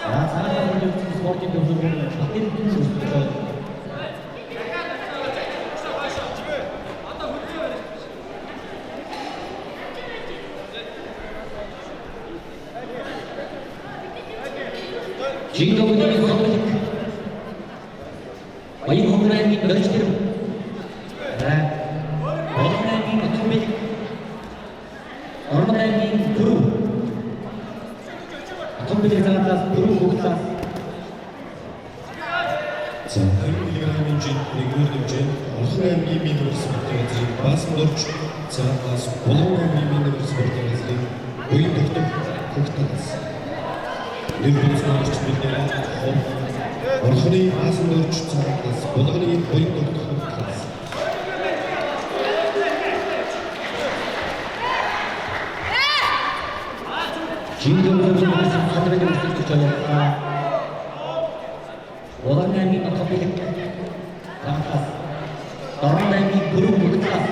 цаанаас үлдсэн спортын төвлөрүүд батын төлөвлөж байна. Жинговын хөлөг баян хөнгөрөөний дөрөвчтөр Орнамын төмөл Орнамын бүрүү төмөлийг цаанаас бүрүү хугацаас за 20 кг-ийн жин нэгдүгээр хэмжээнд Орхон аймгийн минер спортын газрын баасан дорч цаанаас Булган аймгийн минер спортын газрын буян тогтмол хөгтөөс нэрвэлцэн орч билээ Орхны баасан дорч цаанаас Булганы буян тогтмол хөгтөөс Жинговын хөлөг төлөвлөж байна. Орнамын төмөл цаанаас Орнамын бүрүү хугацаас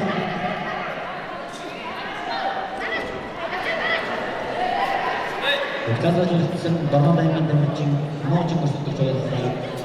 Угтаалж үлдсэн Орнамын төмөлжин нууж өрсөлдөж байна.